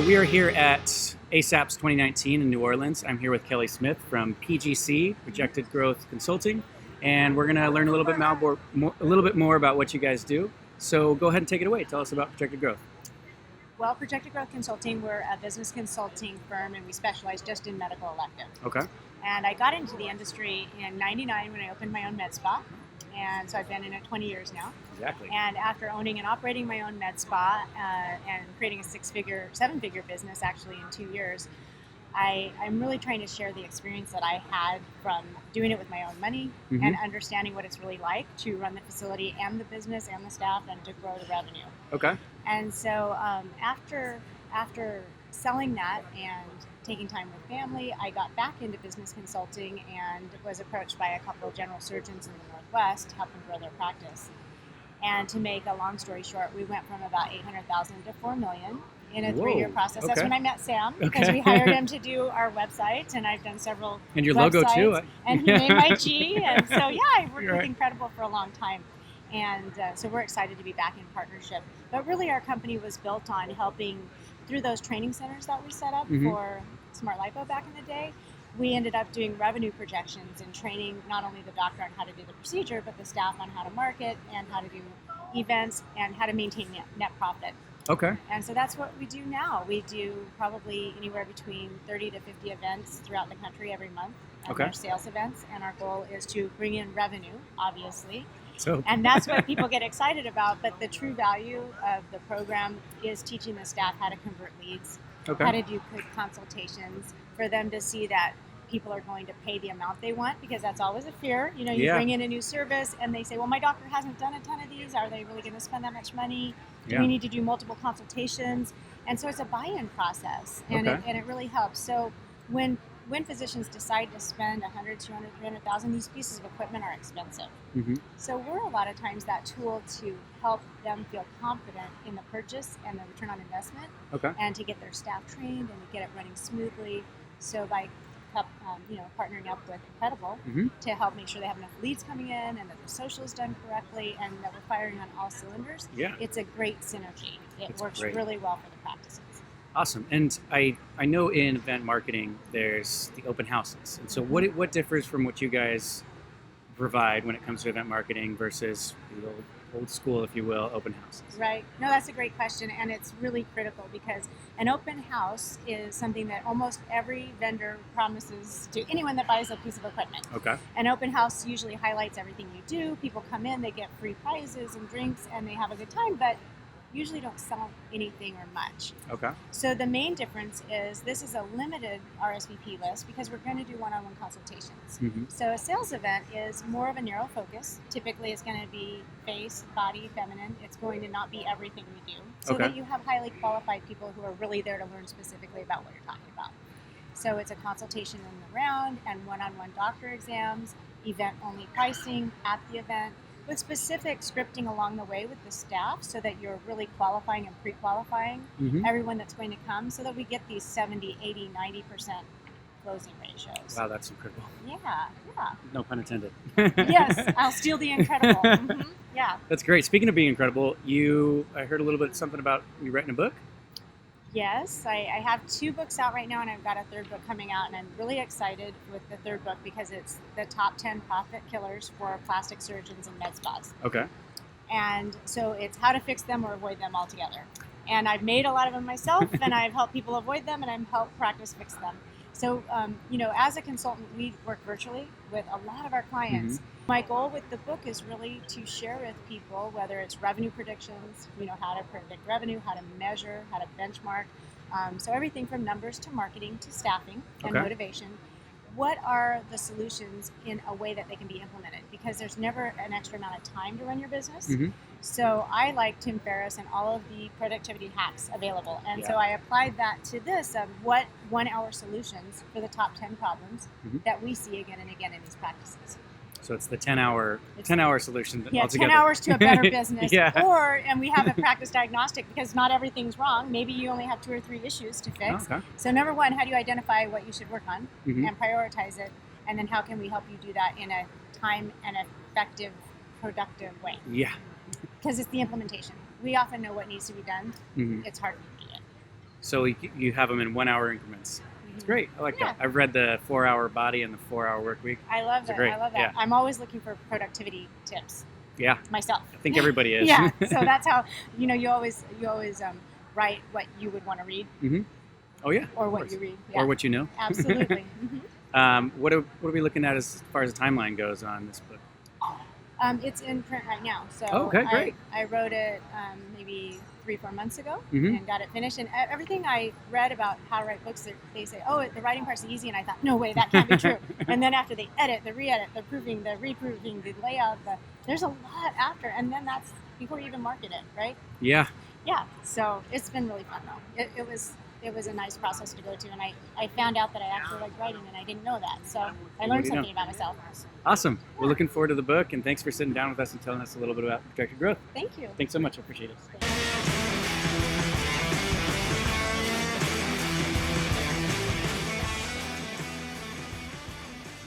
We are here at ASAPS 2019 in New Orleans. I'm here with Kelly Smith from PGC, Projected Growth Consulting, and we're going to learn a little bit more about what you guys do. So go ahead and take it away. Tell us about Projected Growth. Well, Projected Growth Consulting, we're a business consulting firm, and we specialize just in medical elective. Okay. And I got into the industry in '99 when I opened my own med spa, and so I've been in it 20 years now. Exactly. And after owning and operating my own med spa and creating a seven-figure business actually in 2 years, I'm really trying to share the experience that I had from doing it with my own money and understanding what it's really like to run the facility and the business and the staff and to grow the revenue. Okay. And so after selling that and taking time with family, I got back into business consulting and was approached by a couple of general surgeons in the Northwest to help them grow their practice. And to make a long story short, we went from about 800,000 to 4 million in a 3-year process. Okay. That's when I met Sam, because we hired him to do our website, and I've done several And your websites, logo too. and he made my G, and so yeah, I worked Right. with Incredible for a long time. And so we're excited to be back in partnership. But really our company was built on helping through those training centers that we set up for Smart Lipo back in the day. We ended up doing revenue projections and training not only the doctor on how to do the procedure, but the staff on how to market and how to do events and how to maintain net profit. Okay. And so that's what we do now. We do probably anywhere between 30 to 50 events throughout the country every month. And Okay. they're sales events, and our goal is to bring in revenue, obviously. So And that's what people get excited about. But the true value of the program is teaching the staff how to convert leads, how okay. to do quick consultations, for them to see that people are going to pay the amount they want, because that's always a fear. You know, you Yeah. bring in a new service and they say, well, my doctor hasn't done a ton of these. Are they really going to spend that much money? Do Yeah. we need to do multiple consultations? And so it's a buy-in process, and, Okay. it really helps. So when physicians decide to spend 100, 200, 300,000, these pieces of equipment are expensive. Mm-hmm. So we're a lot of times that tool to help them feel confident in the purchase and the return on investment, Okay. and to get their staff trained and to get it running smoothly. So by partnering up with Incredible Mhm. to help make sure they have enough leads coming in and that the social is done correctly and that we're firing on all cylinders, Yeah. it's a great synergy. It That's works great. really well for the practices. Awesome. And I know in event marketing there's the open houses. And so what differs from what you guys provide when it comes to event marketing versus the old school, if you will, open houses? Right. No, that's a great question, and it's really critical because an open house is something that almost every vendor promises to anyone that buys a piece of equipment. Okay. An open house usually highlights everything you do. People come in, they get free prizes and drinks, and they have a good time, but usually don't sell anything or much. Okay. So the main difference is this is a limited RSVP list because we're going to do one-on-one consultations. Mm-hmm. So a sales event is more of a narrow focus. Typically it's going to be face, body, feminine. It's going to not be everything we do. So Okay. that you have highly qualified people who are really there to learn specifically about what you're talking about. So it's a consultation in the round and one-on-one doctor exams, event-only pricing at the event, with specific scripting along the way with the staff so that you're really qualifying and pre-qualifying Mm-hmm. everyone that's going to come so that we get these 70, 80, 90% closing ratios. Wow, that's incredible. Yeah. No pun intended. Yes, I'll steal the Incredible. Yeah. That's great. Speaking of being incredible, I heard a little bit something about you writing a book. Yes, I have 2 books out right now, and I've got a 3rd book coming out, and I'm really excited with the 3rd book because it's the top 10 profit killers for plastic surgeons and med spas. Okay. And so it's how to fix them or avoid them altogether. And I've made a lot of them myself, and I've helped people avoid them, and I've helped practice fix them. So, as a consultant, we work virtually with a lot of our clients. My goal with the book is really to share with people, whether it's revenue predictions, how to predict revenue, how to measure, how to benchmark. So everything from numbers to marketing to staffing and Okay. motivation. What are the solutions in a way that they can be implemented? Because there's never an extra amount of time to run your business. Mm-hmm. So I like Tim Ferriss and all of the productivity hacks available. And so I applied that to this of what 1-hour solutions for the top 10 problems that we see again and again in these practices. So it's the 10-hour solution Yeah, altogether. 10 hours to a better business. Yeah. And we have a practice diagnostic because not everything's wrong. Maybe you only have 2 or 3 issues to fix. Okay. So number 1, how do you identify what you should work on Mhm. and prioritize it? And then how can we help you do that in a time and effective, productive way? Yeah. Because it's the implementation. We often know what needs to be done. Mhm. It's hard to do it. So you have them in 1 hour increments. It's great. I like that. I've read the 4-hour body and the 4-hour work week. I love that. Great. I love that. Yeah. I'm always looking for productivity tips Yeah, myself. I think everybody is. Yeah. So that's how you always write what you would want to read. Mm-hmm. Oh yeah. Or of what course. you read. Yeah. Or what you know. Absolutely. What are we looking at as far as the timeline goes on this book? It's in print right now. So Okay, great. I wrote it maybe 3-4 months ago Mhm. and got it finished. And everything I read about how to write books, they say, oh, the writing part's easy. And I thought, no way, that can't be true. And then after they edit, the re-edit, the proofing, the reproofing, the layout, there's a lot after. And then that's before you even market it, right? Yeah. Yeah. So it's been really fun, though. It was a nice process to go to. And I found out that I actually like writing, and I didn't know that. So I learned something about myself. Awesome. We're looking forward to the book, and thanks for sitting down with us and telling us a little bit about projected growth. Thank you. Thanks so much. I appreciate it. Thank you.